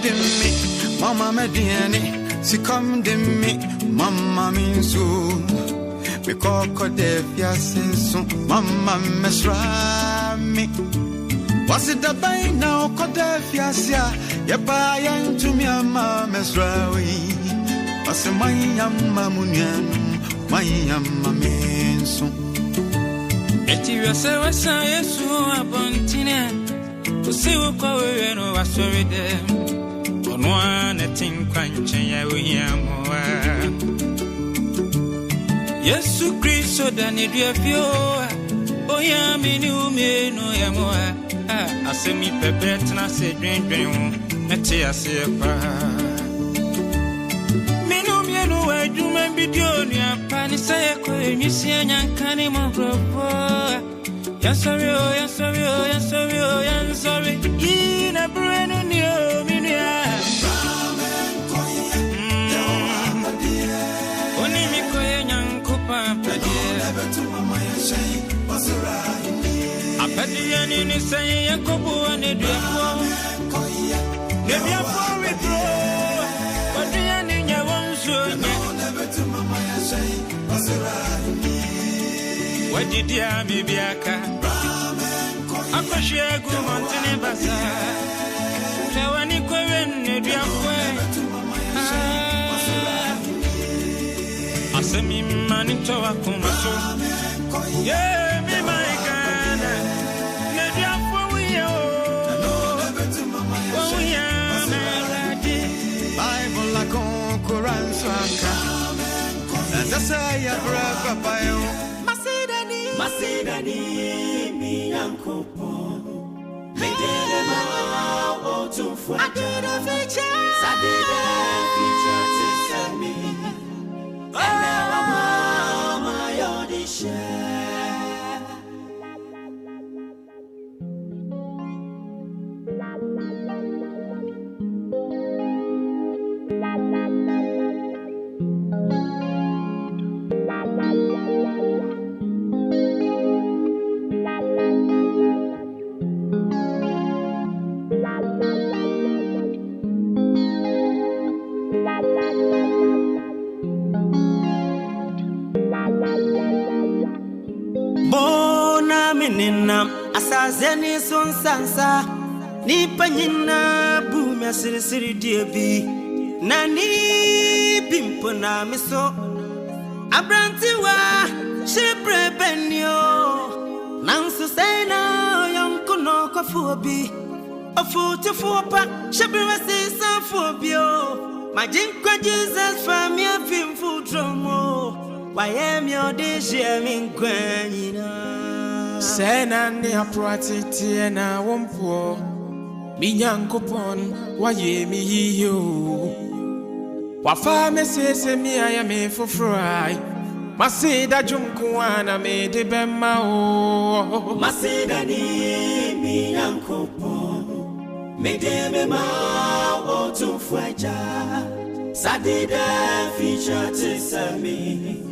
de me, mama mediani, si come de me, mama minsu. Me koko de fiasinsu, mama mesrami. Was it the bay now, Codefiasia? Ye buy into me, mamma mesrawi. Was a my yamma munian, my yamma mensu. Et you are so yes, upon Tina. To see what power was sorry there. On one, a thing quenching, I will hear more. Yes, so Christ, so than it be a few. Oh, yeah, me knew me, no, more. I say me pepper, and I say drink, let's say I say a me no, I do my video, your panny say, you see, and can't even grow. Yes, sorry, yes, sorry, yes, sorry, yes, sorry. In a brand new media. Only me coin and copa, I bet the enemy say, Yacobo and a dream. Maybe a four withdraw, but the enemy won't show you. What did you have, maybe I can? I'm a share good mountain bazaar. Now, any coin, a dream way. I send me money to a commercial. Yeah, me, my God. Bible la concurrence, and that's why I brought Papa. Masidani, me uncle Paul. Me did a man to fight. I did a feature, to send me. And now I'm my audition. Asazeni son sansa ni panyina bumi asiri diebi nani bimpo na miso abrantiwa shebre benyo nansu sena yonkuno kofuobi ofutufuopa shebre wasisa fobio majinkwa Jesus fami afimfu dromo wayemi odije minkwanyina Sena ne aprati na wompo minyankopon waye mi hiyo wafa me sese mi aya me fofrai masida jumku ana me de bemma o masida ni minyankopon me de me ma o tu fwaja sadida feature to semi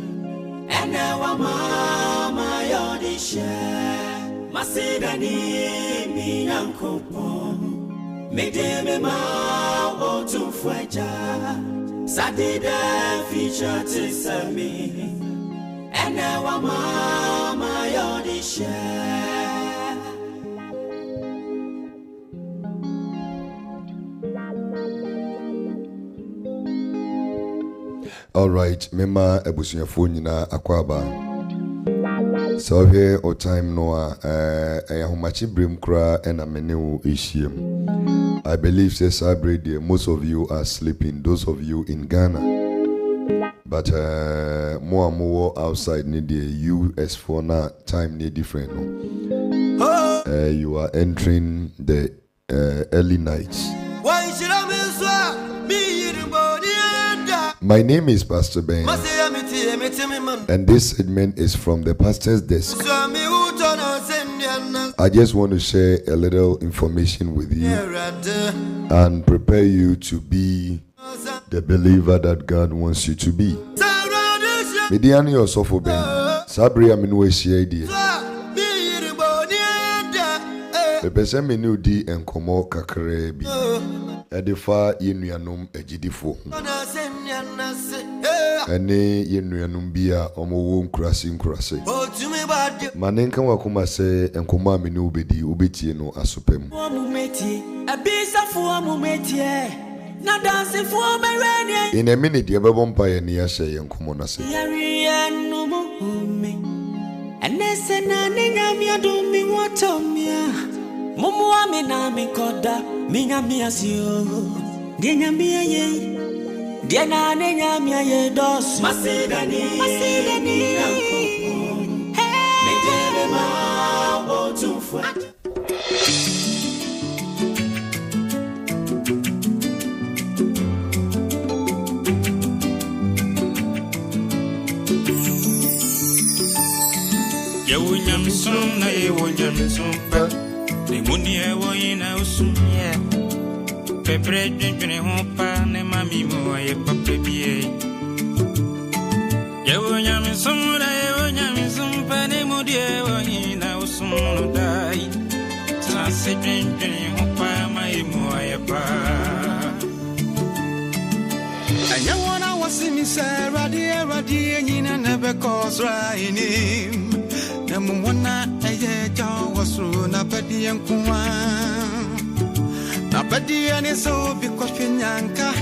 and now mama yodisha Masidani mi ankopo me de me ma o tu fwaja sadida feature to semi and now mama yodisha. All right, mema ebusunyafo nyina akwaba. So here o time no ahomachi brim kra ena mene ishiem. I believe say Saturday most of you are sleeping, those of you in Ghana. But more and more outside need the US for now time need different. No? You are entering the early nights. My name is Pastor Ben, and this segment is from the pastor's desk. I just want to share a little information with you and prepare you to be the believer that God wants you to be. Mediani Osofo Ben, Sabri Aminu Eshiedi. The person menu di enkomo kakrebi. Edifa yenuanum ejidifo. Ene yenuanum bia omo nkurase. Manenka wakoma se enkoma me ne ubedi ubetie no asopem. In a minute ye bebon pa ye ne yahye yenkomo na se. Enesena ninyamia dumi watomia mumu amina mikoda minyamia sio dinyamia ye diana ninyamia ye dos masidani medele ma otufwa Yawunyamsum na yawunyamsum pa ne muni yawina usum ya pebre dwene ho pa ne mami mo aye papa bie yawunyamsum na yawunyamsum pa ne mudi yawina usum no dai sa se dwene ho pa mai mo aye pa anya wona wasimi se radie nyina nebe kosra inim Namuna eye jawasru na pedi yankwa na pedi ane so because nyanka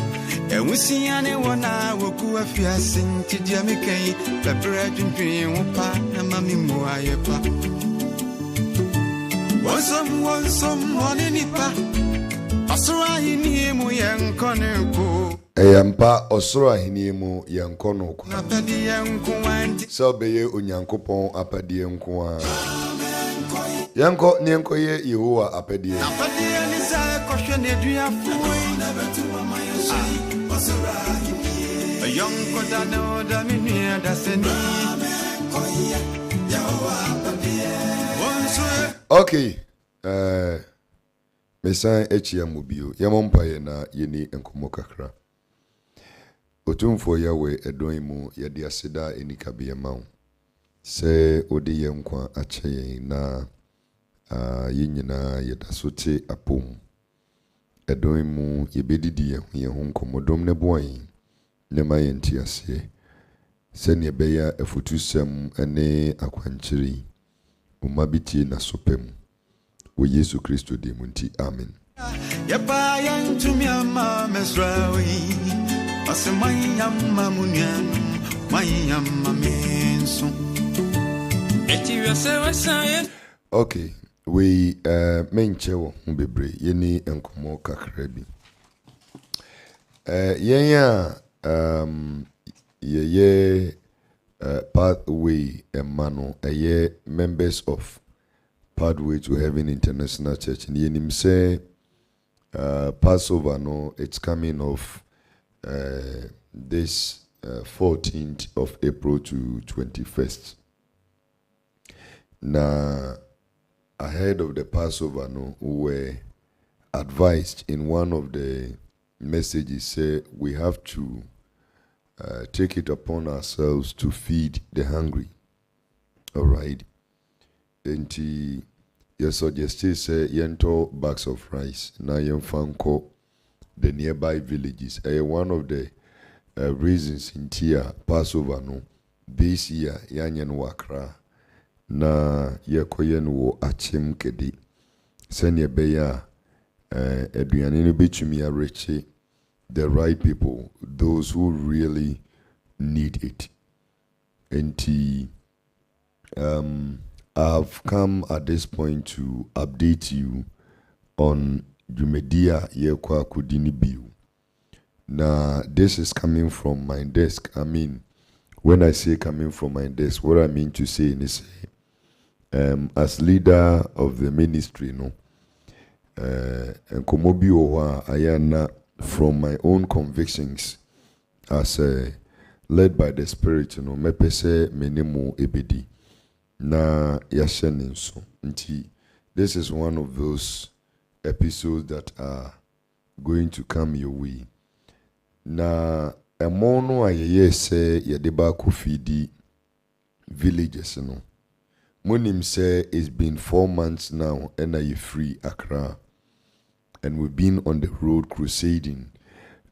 ewusi ane wona woku afiase ntidia mekai pepre dwendwen wopa na mami mu ayepa wonsom woni nipa asura hini mu yankoneko Eyampa osoro ahini mu yankono ko. na pedi yankwa nti So beye onyankopon apade nko a. Yanko ne nko ye Yehowa apade. na pedi ane sa kohwe ne duafo Yonko da no da minia da seni Okay. Mesan echi amubio. Yamompa ye na yeni enkomo kakra. Otumfo yawe edon mu yede aseda enikabe mawo. Se ode ye nkwa ache na yenyina yedasote apom. Edon mu yebedidi ye ho nkomodom ne boy. Ne mayenti ase. Se ne beya efutusem ene akwanchiri. Umabitie na sopem. O Yesu Kristo de munti amen. Yapa yantumi ama mesrawi asemanyama munyan mayama menso eti wasa Okay, we menchewo bebre yeni enkomo kakra bi. Yenya ye pathway emano members of Pathway to Heaven International Church. And yenim say Passover no, it's coming off this 14th of April to 21st. Now, ahead of the Passover no, we were advised in one of the messages say we have to take it upon ourselves to feed the hungry. All right. And you suggested say yento bags of rice na yemfanko the nearby villages. One of the reasons in Tia Passover no this year yanyen wakra na yekoyen wo achim kedi senya beya eduane no betumi areche the right people, those who really need it. And I've come at this point to update you on Jumedia Yekwa Kudini Biu. Now, this is coming from my desk. I mean, when I say coming from my desk, what I mean to say is, as leader of the ministry, no, and Komobi Owa Ayana, from my own convictions, as led by the Spirit, you know, mepese menemo ebedi. Na yashenin so nti this is one of those episodes that are going to come your way. Na emono ayeye se yedeba kofidi villages no. Monim say it's been 4 months now and I free Accra. and we've been on the road crusading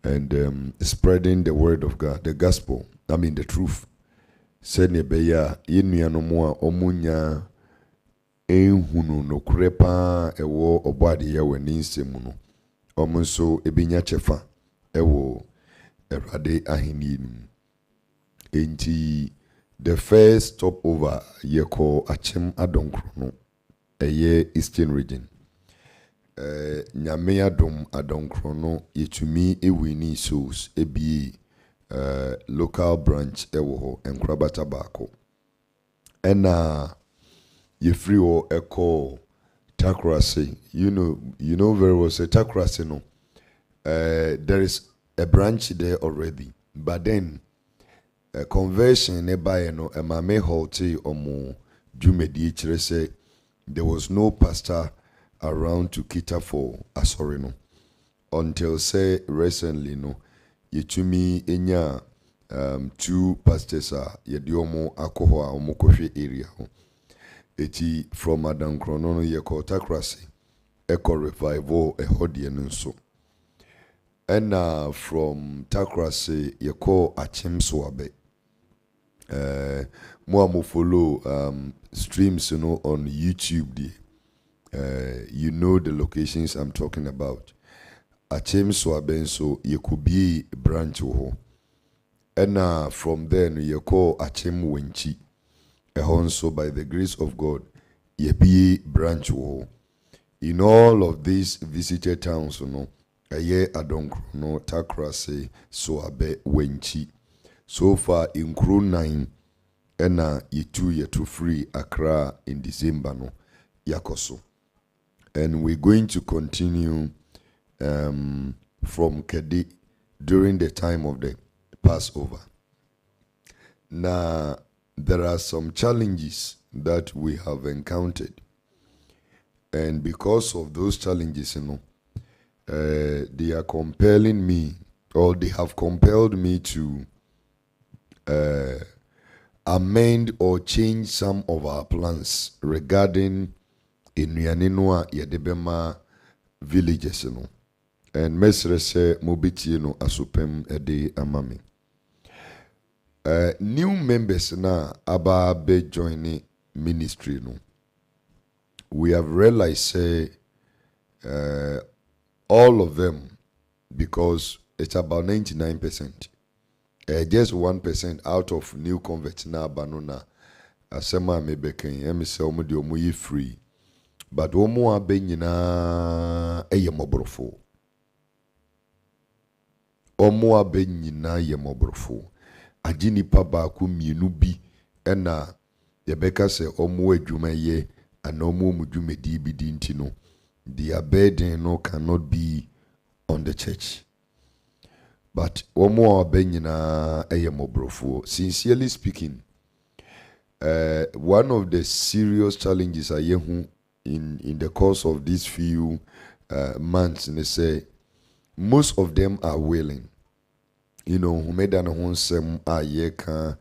and spreading the word of God, the gospel, the truth. Said Nebeya, Yenuanomoa, Omunya, Ehunu, no crepa, ewo, obadi ya weninse muno. Omunso, ebinya chefa, ewo, erade ahininu. Enti, the first stopover, yeko Achem Adonkrono, eye Eastern region. Nyame adom Adonkrono, yetumi ewini souls, ebi local branch ewo ho enkrabata bako. Ena ye free o eko Takrase. You know very well say Takrase no. There is a branch there already. But then a conversion nearby no emame holte omo jumedi chire say there was no pastor around to cater for Asorino until say recently no yetumi enya 2 pastors yediomo akoho a omokohwe area ho eti from Adankrono no yeko Takrase eco revival ehodie nso and from Takrase yeko Achem Soabe mo follow streams on YouTube you know the locations I'm talking about. Achem Swabenso ye could be a branch ho. And from then you call Achem Wenchi. So by the grace of God, ye be branch ho. In all of these visited towns, a year Adonkrono, Takrase, Soabe, Wenchi. So far in crew 9, and ye 2 free Accra in December no Yakoso. And we're going to continue from Kedi during the time of the Passover. Now, there are some challenges that we have encountered. And because of those challenges, they are compelling me, or they have compelled me to amend or change some of our plans regarding Enuaninoa Yedebema villages. And mesre se mobiti no asupem ede amami. New members na aba be joining ministry no. We have realized all of them, because it's about 99%. Just 1% out of new converts na banona asema mebeken emise omudi omuyi free. But omo abe nyina eye mobrofo. Omo abe nyina ye mobrofo. Ajini pa baako mienu bi ena yebeka se omo adwuma ye ana omo mudwumedi bi di ntino. Their burden no cannot be on the church. But omo abe nyina eye mobrofo. Sincerely speaking, one of the serious challenges I hear in the course of these few months, and they say most of them are willing. Who made an honsem ayeka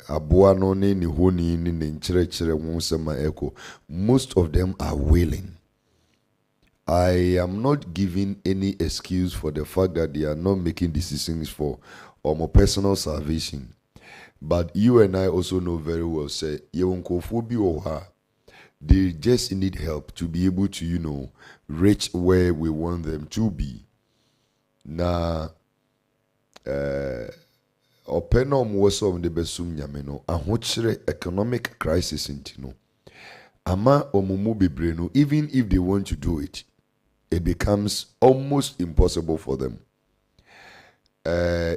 abuano ni honi ni nchere honsema echo. Most of them are willing. I am not giving any excuse for the fact that they are not making decisions for more personal salvation. But you and I also know very well, say, they just need help to be able to, reach where we want them to be. Now, openom was of the besum nyameno, ahochire economic crisis intino. Ama omumu bibreno, even if they want to do it, it becomes almost impossible for them.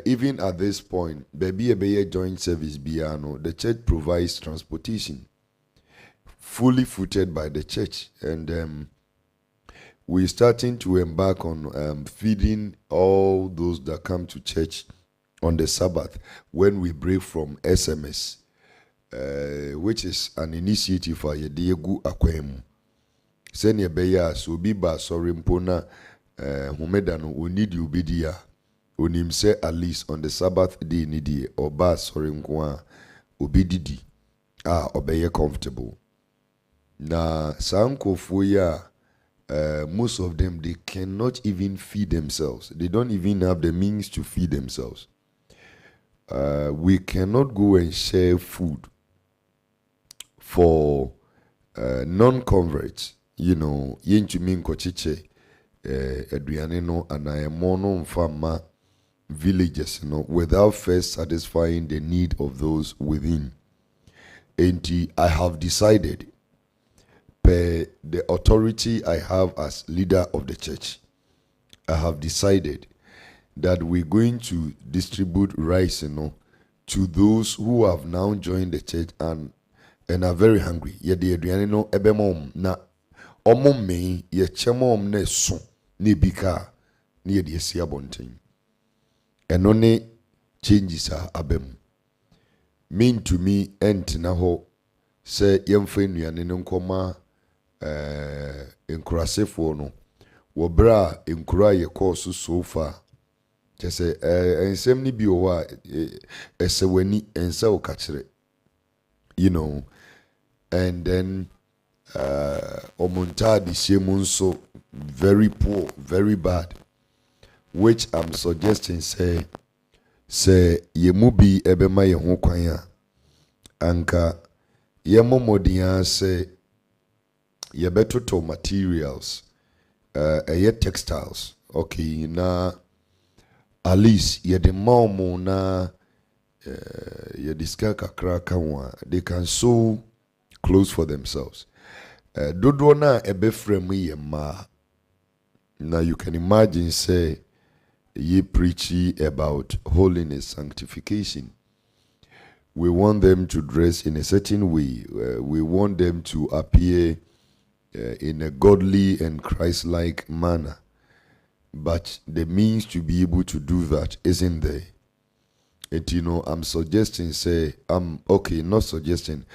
Even at this point, baby joint service biano, the church provides transportation, fully footed by the church, and we're starting to embark on feeding all those that come to church on the Sabbath when we break from SMS, which is an initiative for Yediegu Akwemu. Senior Beya, so be ba sorry mpona humedano we need you be dia. Unim say at least on the Sabbath day nidi or ba sorry nkwa obididi obeye comfortable. Na sanko fuya most of them, they cannot even feed themselves. They don't even have the means to feed themselves. We cannot go and share food for non-converts. You know, yentumi nkochiche aduane no anayemo no mfama villages, without first satisfying the need of those within. And I have decided, per the authority I have as leader of the church, I have decided that we're going to distribute rice, to those who have now joined the church and are very hungry. Yedi aduane no ebemom na omom me ye chemom na so ne bika ne yedi esi abonten. Eno ne changes abem. Mean to me entina ho se yemfa nnuane no nkoma enkurasefo no wo bra enkura ye course so far. Just ensem ni bi o wa esewani ensa o kachire, and then omuntadi shemun so very poor, very bad, which I'm suggesting say yemu bi ebema ye ho kwan a anka yemo modia say ye betoto materials ye textiles, okay, na at least ye the mom na ye diska kakra kanwa, they can sew clothes for themselves. Dodo na ebe frame ye ma. Now you can imagine say ye preachy about holiness, sanctification. We want them to dress in a certain way. We want them to appear in a godly and Christ-like manner. But the means to be able to do that isn't there. I'm suggesting, not suggesting.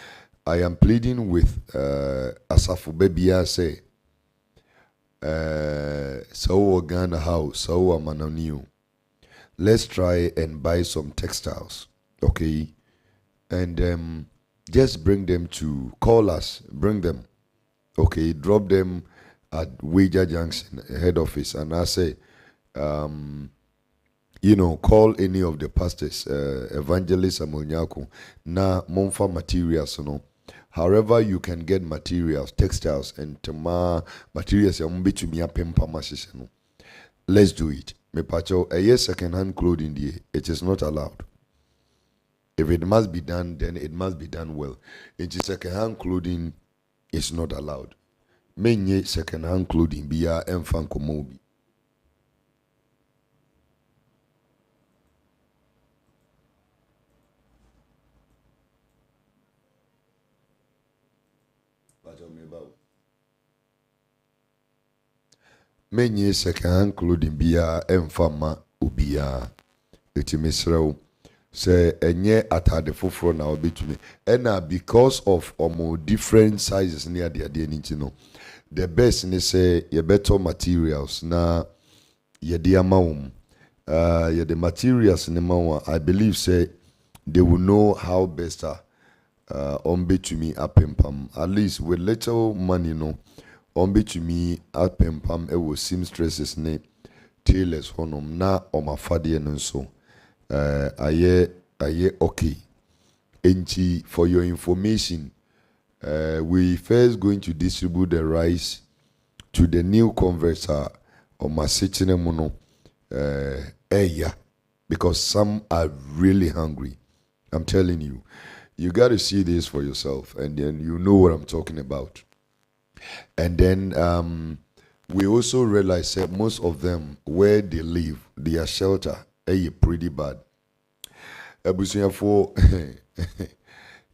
I am pleading with Asafu Bebia say, so Ghana house, so Mananiu. Let's try and buy some textiles, okay? And just bring them to, call us, bring them, okay? Drop them at WEIJA Junction head office, and I say, call any of the pastors, evangelists, amonyako, na monfa materials, However, you can get materials, textiles, and materials. Let's do it. Me pacho, a year second-hand clothing, it is not allowed. If it must be done, then it must be done well. It is second-hand clothing is not allowed. Many second-hand clothing be a enfanko mobi. Many second-hand clothing be a enfama ubia. Eti mesreo say enye atade foforo na obetumi. Ena because of omo different sizes near the ade the best ni say ye better materials na ye de amawum. Ye the materials ni mawa, I believe say they will know how best betumi apempam. At least with little money betumi apempam ewo seamstresses ne tailors honom na omafade no so aye okay. Enti, for your information, we first going to distribute the rice to the new converts or masicine because some are really hungry. I'm telling you, you got to see this for yourself, and then you know what I'm talking about. And then we also realize that most of them, where they live, their shelter is pretty bad.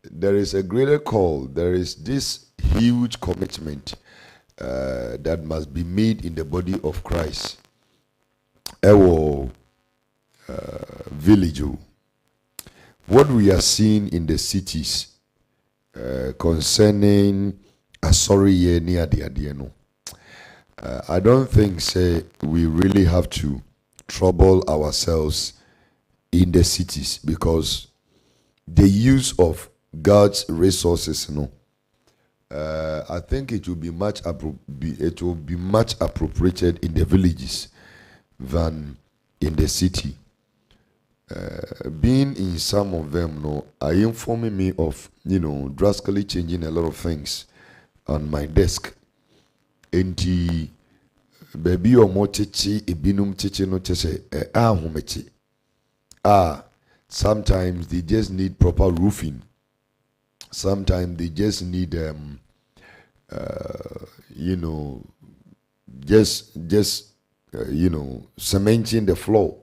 There is a greater call. There is this huge commitment that must be made in the body of Christ. Village. What we are seeing in the cities concerning Asori near the Adieno, I don't think we really have to trouble ourselves in the cities, because the use of God's resources, I think it will be much appropriated in the villages than in the city. Being in some of them, are informing me of, drastically changing a lot of things on my desk. Enti baby or more chichi ibinum chichi no chese humechi. Sometimes they just need proper roofing. Sometimes they just need cementing the floor.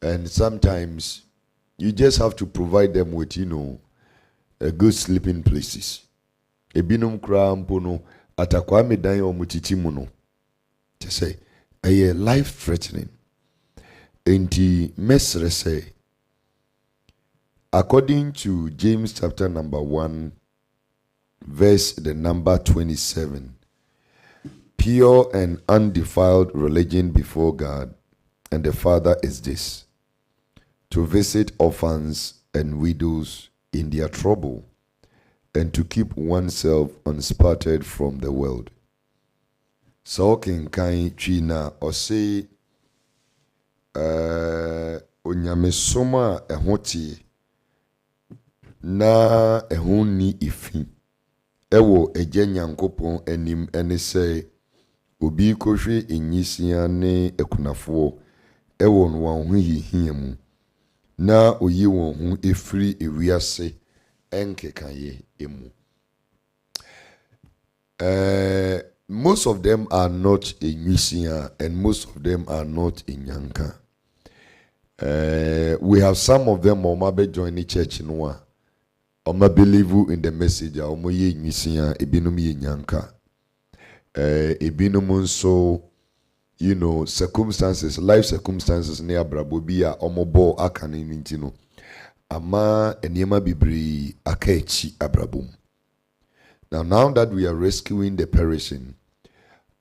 And sometimes you just have to provide them with, a good sleeping places. Ebinum krampono atakwa medan omutiti muno. To say, a life threatening. Enti mesre say, according to James chapter number 1, verse the number 27, pure and undefiled religion before God and the Father is this: to visit orphans and widows in their trouble, and to keep oneself unspotted from the world. So can China or say onyamesoma ehoti na ehuni ifi ewo eje nyankopon anim ene say obi kohwe enyisia ne ekunafo ewo no wan ho yihia mu na oyi won ho efiri ewiase enkekaye emu. Most of them are not in Nisia and most of them are not in Yanka. We have some of them omabe join the church in one. Oma believe in the message. Omo ye Nisia ebinum ye Yanka. Ebinum so circumstances, life circumstances near Brabobia omobo akane nintino. Ama enyema bibri akechi abrabum. Now that we are rescuing the perishing,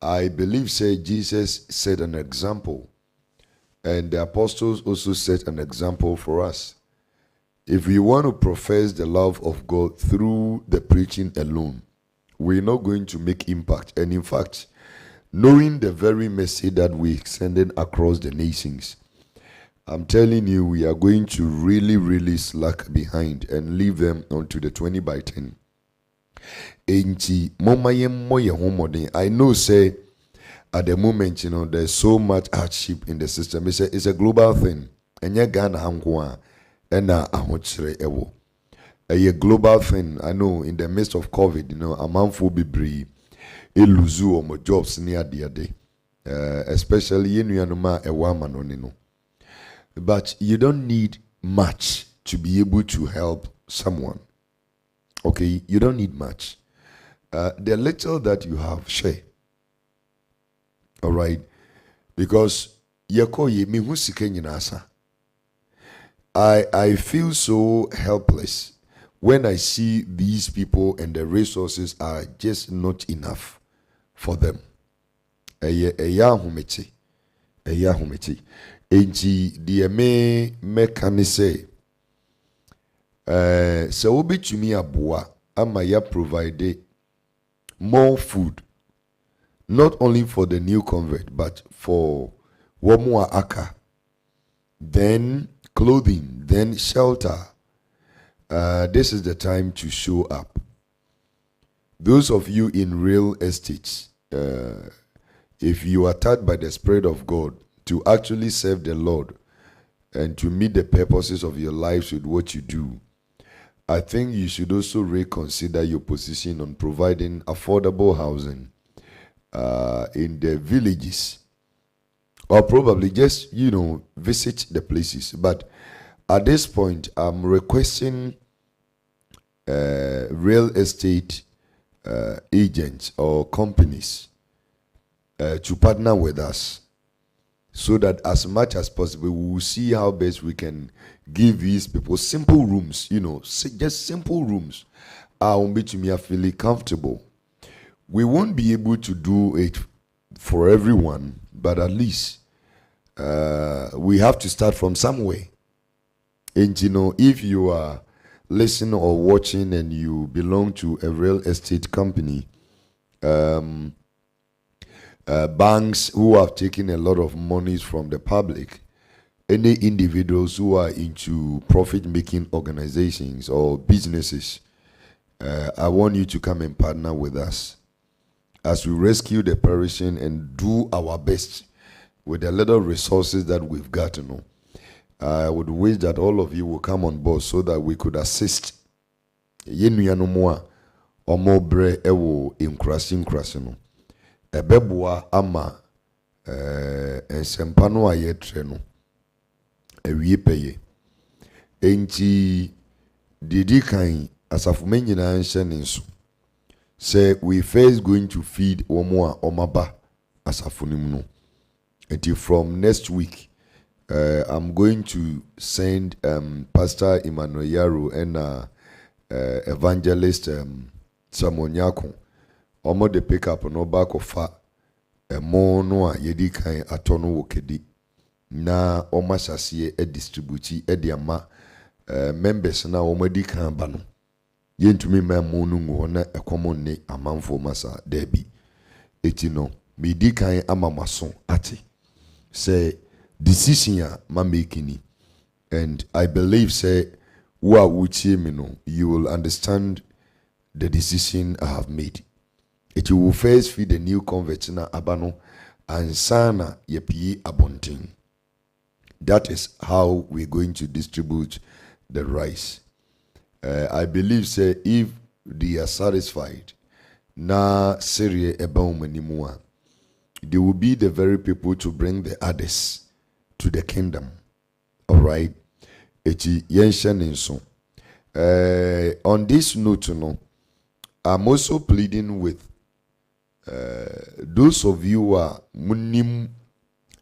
I believe Jesus set an example, and the apostles also set an example for us. If we want to profess the love of God through the preaching alone, we're not going to make impact. And in fact, knowing the very message that we're sending across the nations, I'm telling you, we are going to really slack behind and leave them onto the 20/10. I know, say, at the moment, there's so much hardship in the system. It's a global thing. And a global thing. I know in the midst of COVID, a man will be brave. Eluzu or more jobs near the day. Especially in a woman. But you don't need much to be able to help someone. Okay, you don't need much. The little that you have, share. All right, because I feel so helpless when I see these people and the resources are just not enough for them. Enji the me say. So obi to me aboa ama ya provide more food, not only for the new convert but for womua aka, then clothing, then shelter. This is the time to show up. Those of you in real estate, if you are touched by the Spirit of God to actually serve the Lord and to meet the purposes of your lives with what you do, I think you should also reconsider your position on providing affordable housing in the villages, or probably just, visit the places. But at this point, I'm requesting real estate agents or companies to partner with us, so that as much as possible we will see how best we can give these people simple rooms, just simple rooms. To me, I feel comfortable. We won't be able to do it for everyone, but at least we have to start from somewhere. And if you are listening or watching and you belong to a real estate company, banks who have taken a lot of monies from the public, any individuals who are into profit-making organizations or businesses, I want you to come and partner with us as we rescue the perishing and do our best with the little resources that we've got to know. I would wish that all of you will come on board so that we could assist. Yenu no more or more bre ewo inkrasi no. Ebeboa ama ensempano ayetre no. Ewie peye. Enti didi kan asafume nyina nhye nso. Say we first going to feed omo a omaba asafunim no. Until from next week, I'm going to send Pastor Emmanuel Yaro and Evangelist Samonyako. Omo de pick up no back of fa mo no a yedi kan atono wokedi na oma sase e distribute e de ama members na omo di kan ba no yentumi ma mo no ngo na ekomo ne amanfo masa debi etino me di kan ama maso ate say decision ya ma making, and I believe say wa wuchie me no you will understand the decision I have made. It will first feed the new converts na abano and sana yepi abonting. That is how we're going to distribute the rice. I believe say if they are satisfied na serie ebaumanimuwa, they will be the very people to bring the others to the kingdom. All right. Eti yenshen so. On this note, I'm also pleading with those of you who are munim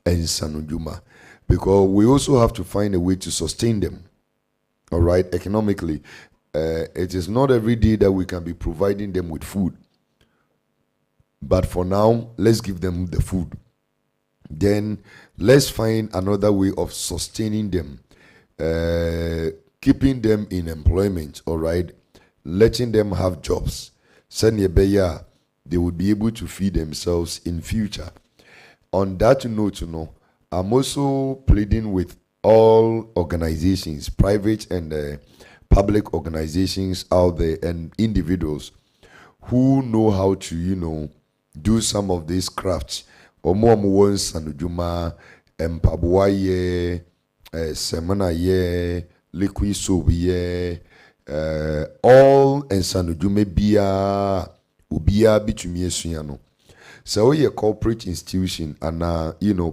and sanujuma, because we also have to find a way to sustain them. All right, economically, it is not every day that we can be providing them with food. But for now, let's give them the food. Then let's find another way of sustaining them, keeping them in employment, all right, letting them have jobs. Senyebeya, they would be able to feed themselves in future. On that note, I'm also pleading with all organizations, private and public organizations out there and individuals who know how to, do some of these crafts. Omo sanujuma, empabuaye, semana ye, liquid soap ye, all ensanujume bia, ubia bitumi esuano. So a corporate institution and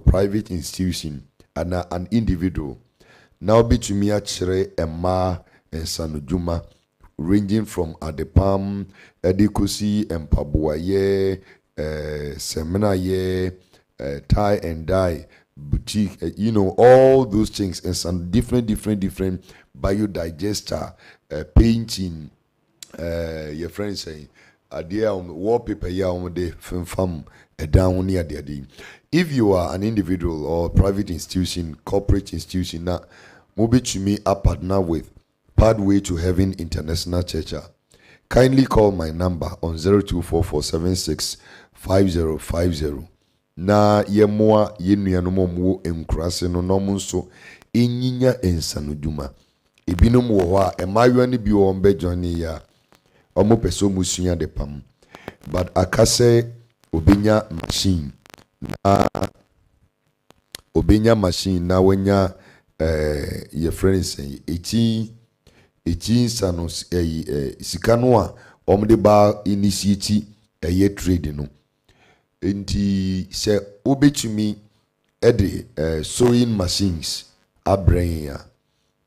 private institution and an individual. Now bitumi achere ema ensanujuma, ranging from adepam, edikosi, empabuaye, seminar ye, tie and dye, boutique, all those things, and some different biodigester, painting, your friends say, idea on wallpaper, on the film down near the. If you are an individual or private institution, corporate institution, now move to me a partner with Pathway to Heaven International Church. Kindly call my number on 0244765050. Na yemoa yenuanomo mu enkrase no nomunso enyinya ensanuduma. Ebinom wo ho a emayo ne bi wo mbe johnny ya. Omo peso musua de pam. But akase obenya machine. Obenya machine na wanya your friends say 18 sanos sikano a omde ba initiate trade no. Enti se obetumi ede sewing machines abranya,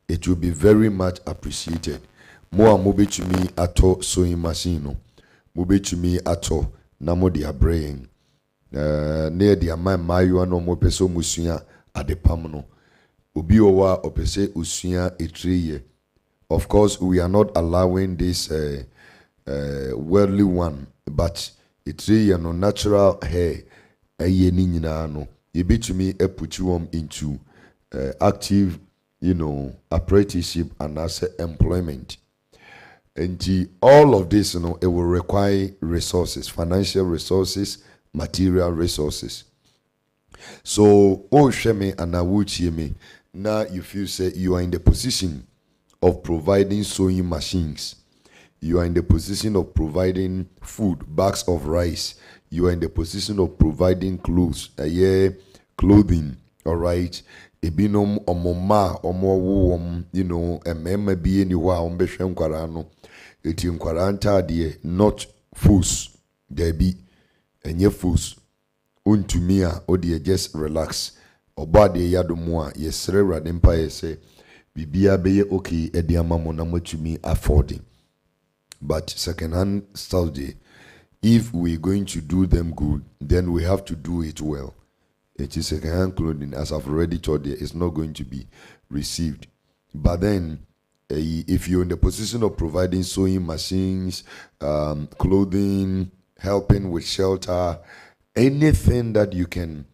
it will be very much appreciated. Mo betumi ato sewing machine no, mobetumi ato na mo de abranya near the mayo no mo peso musua adepam no obi owa opese usua etreye. Of course, we are not allowing this worldly one, but it's a natural hair. You be to me put you into active, apprenticeship and as employment. And all of this, it will require resources, financial resources, material resources. So, Sheme and Awuchieme, now you feel say you are in the position of providing sewing machines. You are in the position of providing food, bags of rice. You are in the position of providing clothes, clothing, all right? Ebinom omoma omo emema bi eni wa ombehwe nkwara no eti nkwara ntade not fools there be enye fools untumi a odi just relax obade yadomo a yesre rade mpa yese bibia beye okay edi amamo na matumi afford. But second hand study, if we're going to do them good, then we have to do it well. It is second-hand clothing, as I've already told you, it's not going to be received. But then, if you're in the position of providing sewing machines, clothing, helping with shelter, anything that you can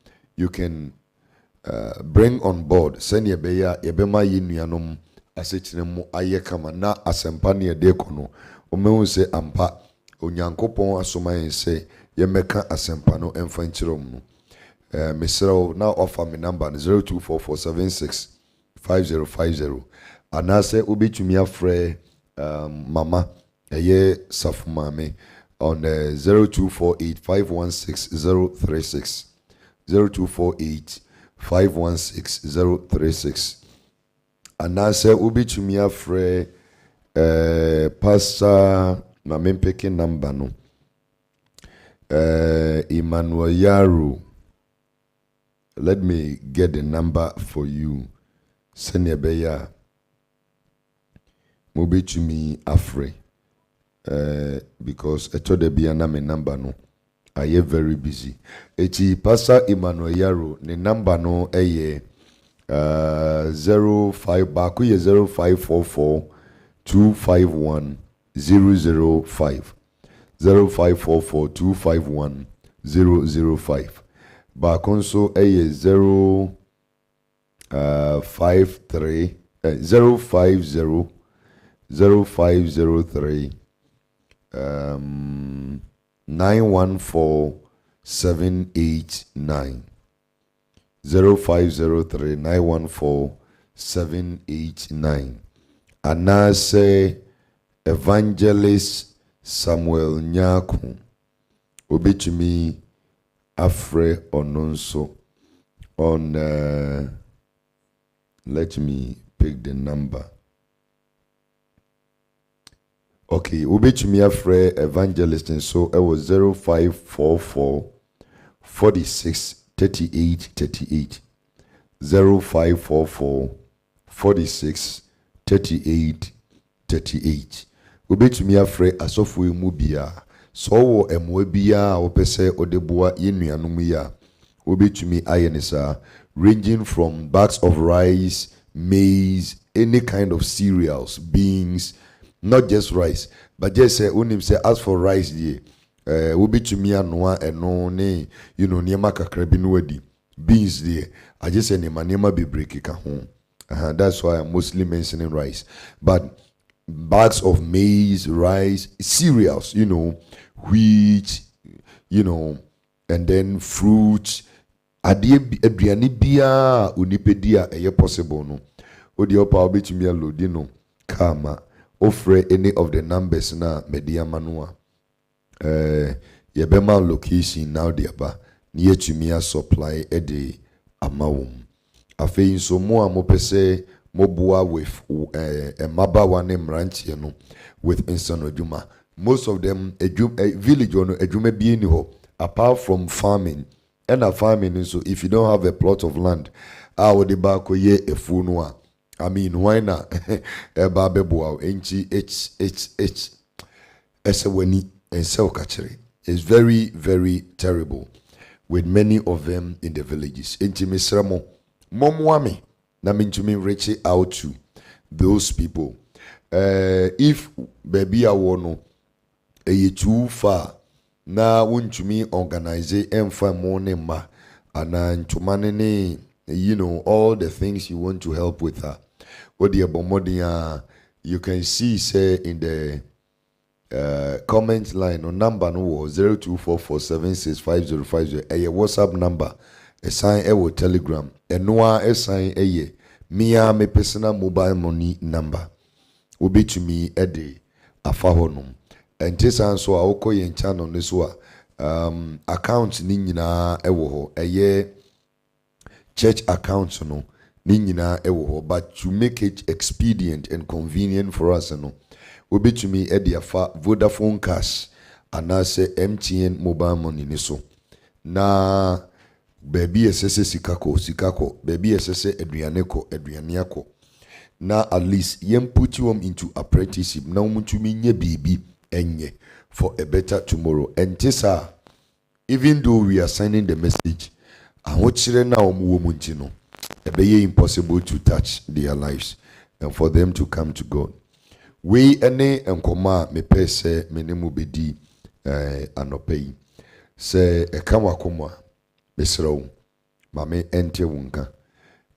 bring on board, send your beya, yebema yinuanom, asechinemo ayekama na asempani edekono, omeun se ampa, onyankopon asoma yense, yemeka asempano enfanchirom no. Mr. now offer me number 0244765050. And I say ubi to me afre mama eye safumame on 0248516036. 0248516036. And I say ubi to me afre pastor na picking number no Emmanuel Yaru. Let me get the number for you. Send your beya. Mobi to me afre. Because I told the biana me number no. I am very busy. Eti Pastor Emmanuel Yaro, the number no 05 baku ye 0544 251 005. 0544 251 005. Bakonso a 053 050 0503 914789 0503 914789. Anase Evangelist Samuel Nyaku Obitumi Afre Ononso on let me pick the number. Okay, Ubechumi Afre Evangelist, and so it was 0544 46 38 38. 0544 46 38 38. Ubechumi Afre Asofu Mubia. So emwebia opese odeboa yenuanom ya obetumi ayenisa ranging from bags of rice, maize, any kind of cereals, beans, not just rice, but just say unim say as for rice die obetumi anoa eno ne niema kakra bi no wadi beans die I just say niema bebreke ka ho. That's why I'm mostly mentioning rice, but bags of maize, rice, cereals, wheat, and then fruits. Aduane bia unipedia eye possible no. Odi opa obetumi alodi no kama offer any of the numbers na media manua. Yebema location now diaba niye tumia supply ede amawum. Afei so mo amopese mobua with maba one mranchie no with instant ojuma. Most of them village or ejuma bi ni ho apart from farming. And a farming, so if you don't have a plot of land, I would debako ye a funua. I mean, why not? A babebo enchi h esaweni and sell catchery. It's very, very terrible with many of them in the villages. Enchi misramo momwami na minchumi reach out to those people. If baby awono a too far. Na wuntumi organize emfa morning ma ana ntumane all the things you want to help with her. What the bomodin you can see say in the comment line no number no was 0244765050. A WhatsApp number. A sign a telegram. A noa a sign a me personal mobile money number. Obi to me a day afahonum. And this so I will yen channel this wa account ni nyina ewo ho. A church account no ni nyina ewo ho. But to make it expedient and convenient for us no. Obi to me a day afa Vodafone cash and I say MTN mobile money ni so. Na baby esese sikako baby esese eduaneko na at least yem put you into apprenticeship na umutumi nye baby enye for a better tomorrow. And tisa, even though we are sending the message ahochire na omuwomunti no ebeye impossible to touch their lives and for them to come to God. We ene enkoma me pese menemu bedi anopei se ekama komwa Mesro, Mame ente wunka.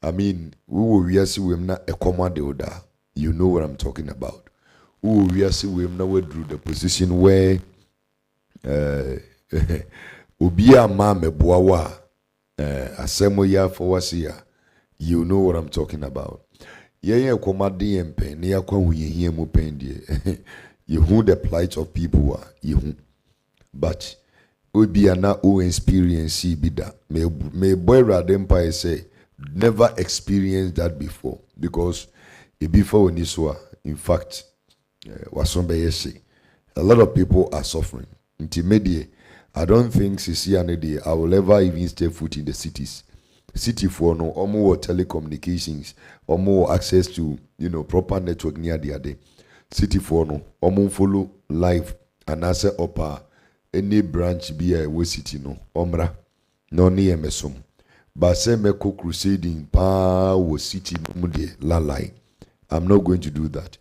I mean, we will see we na a command order. You know what I'm talking about. We will see we na we drew the position where Ubia mame buawa asemo ya fawasiya. You know what I'm talking about. Yeah, commandi empe ni ya kwa huye mo pendie. You who the plight of people are. You but Obi ana o experience bida. May boy Radempa say never experienced that before because before Oniswa, in fact, wasombe say a lot of people are suffering. Intermediate, I don't think Sisi I will ever even stay foot in the cities. City for no or more telecommunications or more access to proper network near the day. City for no or more follow live and answer upper. Any branch be a city no omra no ni emesum but say meko crusading pa wo city no de lalai. I'm not going to do that.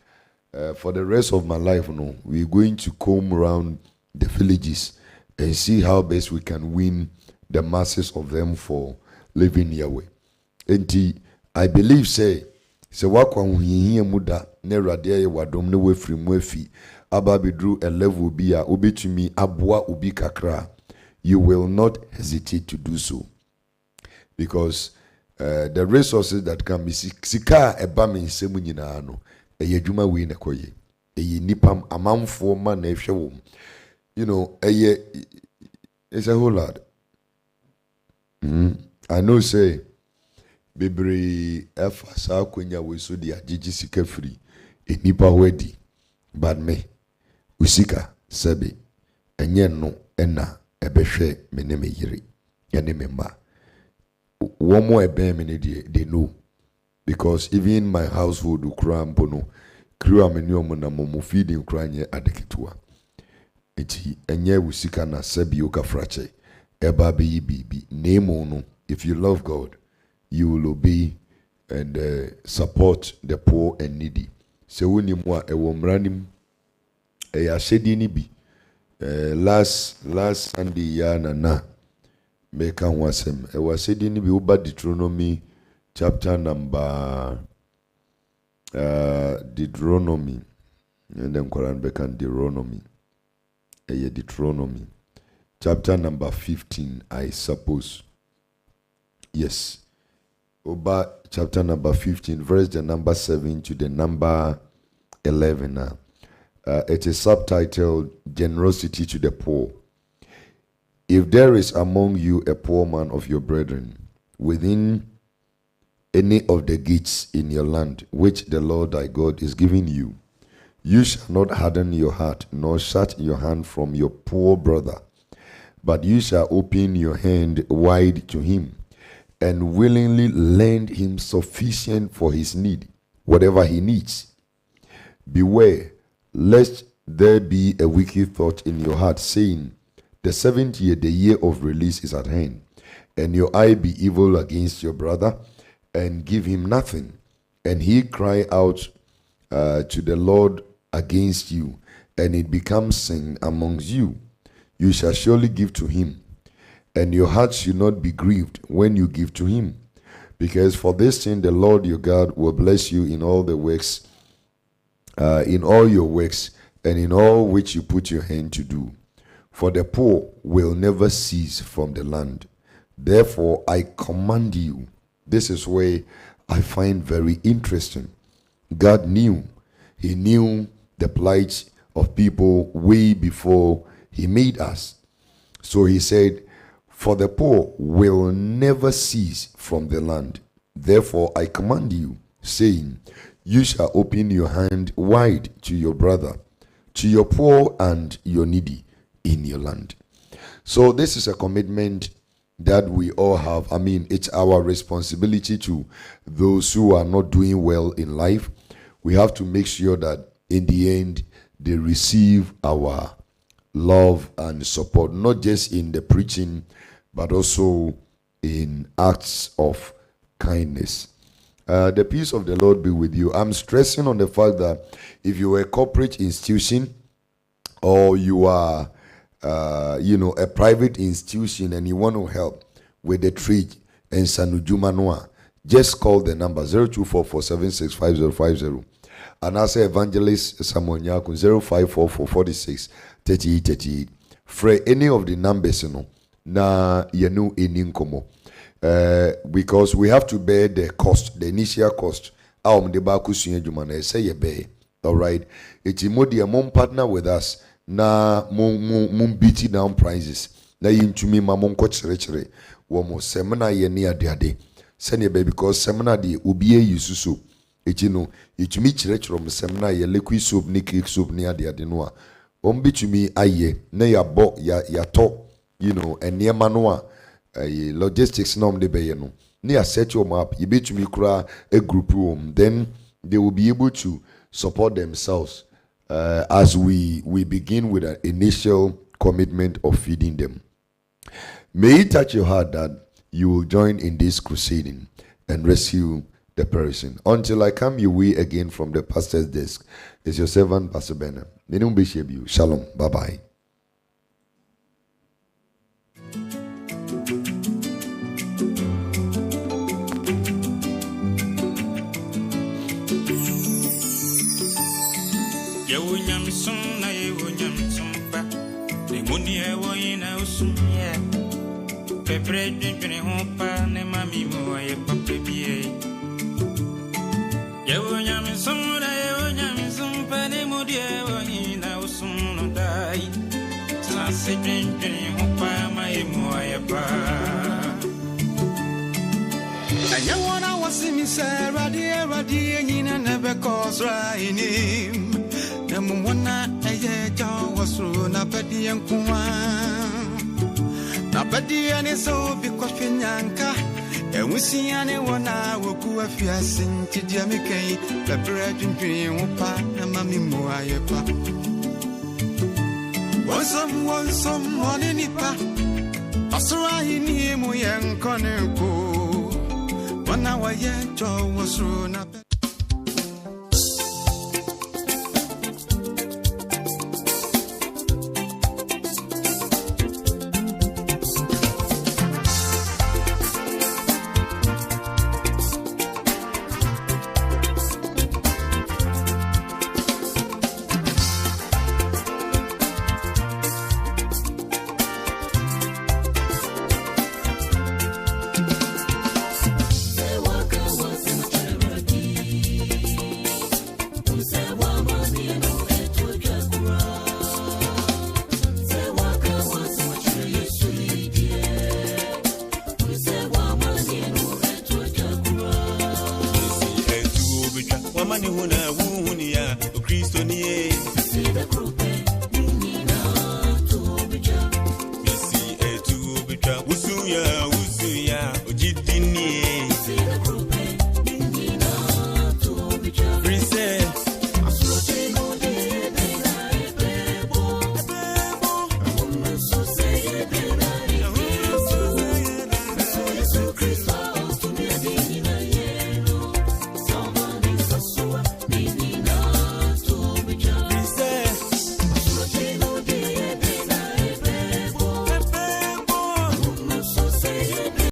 For the rest of my life no, we're going to comb around the villages and see how best we can win the masses of them for living Yahweh. And I believe say wakwa huhihia muda ne radia wadom ne wefri mwefi Ababi drew a level be a obi to me abwa ubi kakra. You will not hesitate to do so because the resources that can be sika ebame nsemu nyina no eye dwuma we na koye eye nipam amamfo ma na ehwe wo eye it's a whole lot. I know say bebre efa sa kwenya we so dia gigi sika free enipa wedi but me usika sebe enye no ena ebehwe me ne me yiri ene me ma womo ebe me ne they know because even my household ukra mpono kriwa me nyomo na momo feeding kranye adeketua eti enye usika na sebe yoka frache eba be bibi name no. If you love God you will obey and support the poor and needy. So when you more a woman a shady ni bi last Sunday ya na make an wasem a was shady ni bi uba Deuteronomy chapter number Deuteronomy and then Quran bekan Deuteronomy Deuteronomy chapter number 15 I suppose. Yes. Oba chapter number 15, verse the number 7 to the number 11 now. It is subtitled Generosity to the Poor. If there is among you a poor man of your brethren within any of the gates in your land, which the Lord thy God is giving you, you shall not harden your heart, nor shut your hand from your poor brother, but you shall open your hand wide to him, and willingly lend him sufficient for his need, whatever he needs. Beware, lest there be a wicked thought in your heart, saying, the 7th year, the year of release is at hand, and your eye be evil against your brother, and give him nothing, and he cry out to the Lord against you, and it becomes sin amongst you. You shall surely give to him, and your heart should not be grieved when you give to him, because for this thing the Lord your God will bless you in all the works, in all your works, and in all which you put your hand to do. For the poor will never cease from the land. Therefore, I command you. This is where I find very interesting. God knew. He knew the plight of people way before he made us. So he said, for the poor will never cease from the land. Therefore, I command you, saying, you shall open your hand wide to your brother, to your poor and your needy in your land. So this is a commitment that we all have. I mean, it's our responsibility to those who are not doing well in life. We have to make sure that in the end, they receive our love and support, not just in the preaching, but also in acts of kindness. The peace of the Lord be with you. I'm stressing on the fact that if you are a corporate institution or you are, a private institution and you want to help with the trade and Sanujuma Noa, just call the number 0244765050. And I say Evangelist Samuel Nyaku 0544463838. For any of the numbers, na yenu eninkomo. Because we have to bear the cost, the initial cost. Say bear. All right. It's a mom partner with us. Na mum beating down prices. Na yintumi mamon coach rechere. Womo semina ye near deade. Send ye baby because semina di ubie yususu. It me church from semina ye liquid soup, nicky soup near deade noa. To me aye. Na ya bo ya talk, and near manoa. Logistics norm de bayeno. Near set your map, you bet me cry a group room, then they will be able to support themselves as we begin with an initial commitment of feeding them. May it touch your heart that you will join in this crusading and rescue the person. Until I come your way again from the pastor's desk, it's your servant, Pastor Benner. Shalom. Bye-bye. Napadiane so because Pinyanka, and we see anyone I will go if you are sing to Jamaica, the bread and dream, and Mammy Moayepa. Was someone in Nipa, Pasra in him, young Conner. 1 hour yet, Joe was thrown up.